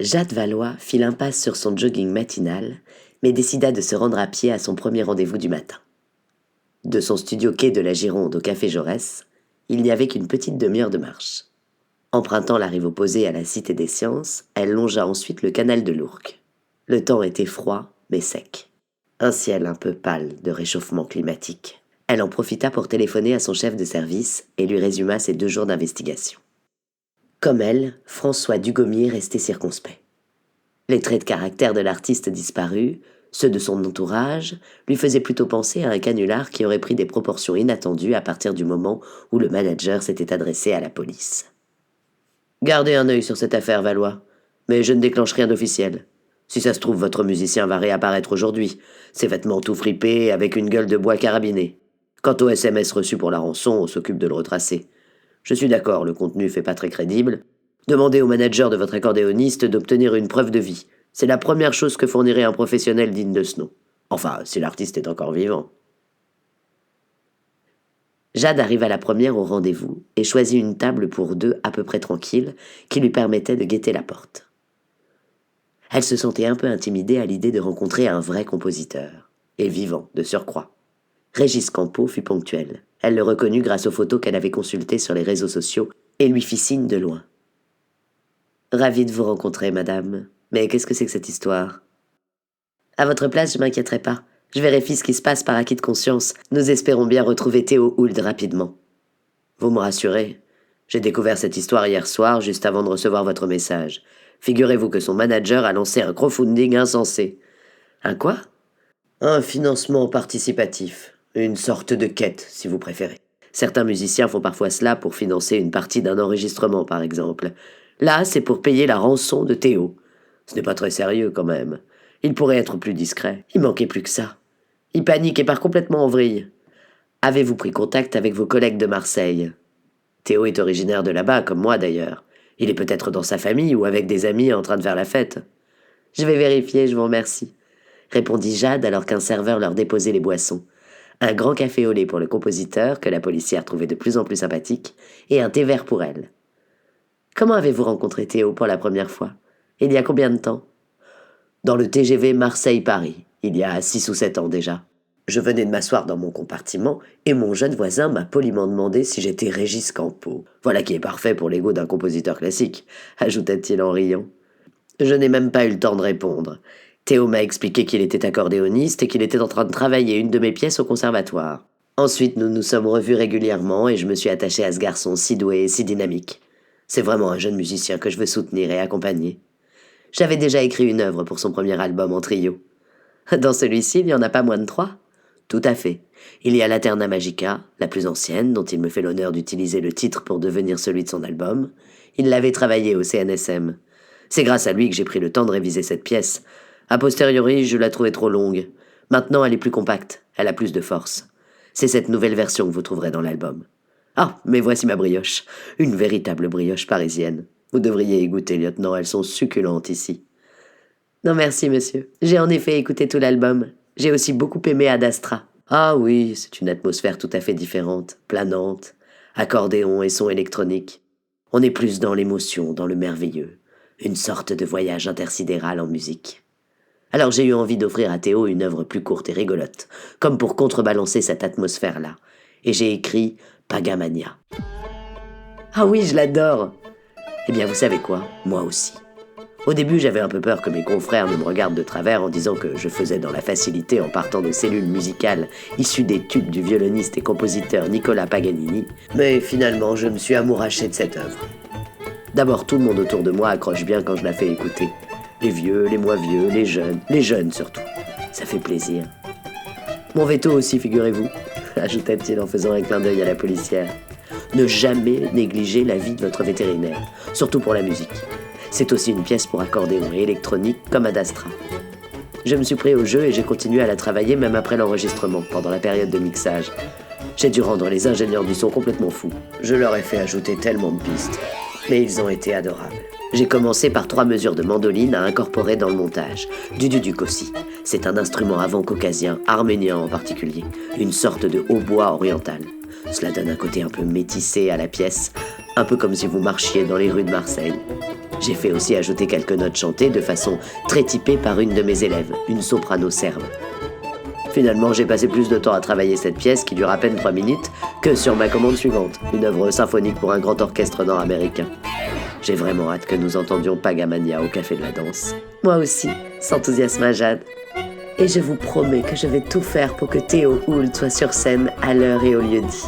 Jade Valois fit l'impasse sur son jogging matinal, mais décida de se rendre à pied à son premier rendez-vous du matin. De son studio quai de la Gironde au café Jaurès, il n'y avait qu'une petite demi-heure de marche. Empruntant la rive opposée à la Cité des Sciences, elle longea ensuite le canal de l'Ourcq. Le temps était froid, mais sec. Un ciel un peu pâle de réchauffement climatique. Elle en profita pour téléphoner à son chef de service et lui résuma ses 2 jours d'investigation. Comme elle, François Dugommier restait circonspect. Les traits de caractère de l'artiste disparu, ceux de son entourage, lui faisaient plutôt penser à un canular qui aurait pris des proportions inattendues à partir du moment où le manager s'était adressé à la police. « Gardez un œil sur cette affaire, Valois, mais je ne déclenche rien d'officiel. Si ça se trouve, votre musicien va réapparaître aujourd'hui, ses vêtements tout fripés, avec une gueule de bois carabinée. Quant au SMS reçu pour la rançon, on s'occupe de le retracer. Je suis d'accord, le contenu fait pas très crédible. Demandez au manager de votre accordéoniste d'obtenir une preuve de vie. C'est la première chose que fournirait un professionnel digne de ce nom. Enfin, si l'artiste est encore vivant. » Jade arriva la première au rendez-vous et choisit une table pour 2 à peu près tranquille qui lui permettait de guetter la porte. Elle se sentait un peu intimidée à l'idée de rencontrer un vrai compositeur, et vivant de surcroît. Régis Campo fut ponctuel. Elle le reconnut grâce aux photos qu'elle avait consultées sur les réseaux sociaux et lui fit signe de loin. « Ravi de vous rencontrer, madame. Mais qu'est-ce que c'est que cette histoire ?»« À votre place, je m'inquiéterai pas. Je vérifie ce qui se passe par acquis de conscience. Nous espérons bien retrouver Théo Hould rapidement. »« Vous me rassurez. J'ai découvert cette histoire hier soir, juste avant de recevoir votre message. Figurez-vous que son manager a lancé un crowdfunding insensé. »« Un quoi ?»« Un financement participatif. Une sorte de quête, si vous préférez. Certains musiciens font parfois cela pour financer une partie d'un enregistrement, par exemple. Là, c'est pour payer la rançon de Théo. Ce n'est pas très sérieux, quand même. Il pourrait être plus discret. Il manquait plus que ça. Il panique et part complètement en vrille. Avez-vous pris contact avec vos collègues de Marseille ? Théo est originaire de là-bas, comme moi d'ailleurs. Il est peut-être dans sa famille ou avec des amis en train de faire la fête. »« Je vais vérifier, je vous remercie, » répondit Jade alors qu'un serveur leur déposait les boissons. Un grand café au lait pour le compositeur, que la policière trouvait de plus en plus sympathique, et un thé vert pour elle. « Comment avez-vous rencontré Théo pour la première fois ? Il y a combien de temps ? » ?»« Dans le TGV Marseille-Paris, il y a 6 ou 7 ans déjà. Je venais de m'asseoir dans mon compartiment et mon jeune voisin m'a poliment demandé si j'étais Régis Campo. Voilà qui est parfait pour l'ego d'un compositeur classique, ajouta-t-il en riant. Je n'ai même pas eu le temps de répondre. Théo m'a expliqué qu'il était accordéoniste et qu'il était en train de travailler une de mes pièces au conservatoire. Ensuite, nous nous sommes revus régulièrement et je me suis attaché à ce garçon si doué et si dynamique. C'est vraiment un jeune musicien que je veux soutenir et accompagner. J'avais déjà écrit une œuvre pour son premier album en trio. Dans celui-ci, il n'y en a pas moins de 3. Tout à fait. Il y a l'Aterna Magica, la plus ancienne, dont il me fait l'honneur d'utiliser le titre pour devenir celui de son album. Il l'avait travaillé au CNSM. C'est grâce à lui que j'ai pris le temps de réviser cette pièce. A posteriori, je la trouvais trop longue. Maintenant, elle est plus compacte, elle a plus de force. C'est cette nouvelle version que vous trouverez dans l'album. Ah, mais voici ma brioche. Une véritable brioche parisienne. Vous devriez y goûter, lieutenant, elles sont succulentes ici. Non merci, monsieur. J'ai en effet écouté tout l'album. J'ai aussi beaucoup aimé Ad Astra. Ah oui, c'est une atmosphère tout à fait différente, planante, accordéon et son électronique. On est plus dans l'émotion, dans le merveilleux. Une sorte de voyage intersidéral en musique. Alors j'ai eu envie d'offrir à Théo une œuvre plus courte et rigolote, comme pour contrebalancer cette atmosphère-là. Et j'ai écrit Pagamania. Ah oui, je l'adore. Eh bien, vous savez quoi ? Moi aussi. Au début, j'avais un peu peur que mes confrères ne me regardent de travers en disant que je faisais dans la facilité en partant de cellules musicales issues des tubes du violoniste et compositeur Nicola Paganini, mais finalement, je me suis amouraché de cette œuvre. D'abord, tout le monde autour de moi accroche bien quand je la fais écouter. Les vieux, les moins vieux, les jeunes surtout. Ça fait plaisir. Mon veto aussi, figurez-vous, ajouta-t-il en faisant un clin d'œil à la policière. Ne jamais négliger l'avis de votre vétérinaire, surtout pour la musique. C'est aussi une pièce pour accordéon et électronique comme Ad Astra. Je me suis pris au jeu et j'ai continué à la travailler même après l'enregistrement, pendant la période de mixage. J'ai dû rendre les ingénieurs du son complètement fous. Je leur ai fait ajouter tellement de pistes, mais ils ont été adorables. J'ai commencé par 3 mesures de mandoline à incorporer dans le montage. Du duduk aussi. C'est un instrument avant-caucasien, arménien en particulier, une sorte de hautbois oriental. Cela donne un côté un peu métissé à la pièce, un peu comme si vous marchiez dans les rues de Marseille. J'ai fait aussi ajouter quelques notes chantées de façon très typée par une de mes élèves, une soprano serbe. Finalement, j'ai passé plus de temps à travailler cette pièce, qui dure à peine 3 minutes, que sur ma commande suivante, une œuvre symphonique pour un grand orchestre nord-américain. J'ai vraiment hâte que nous entendions Pagamania au Café de la Danse. Moi aussi, s'enthousiasma Jade. Et je vous promets que je vais tout faire pour que Théo Hoult soit sur scène à l'heure et au lieu dit.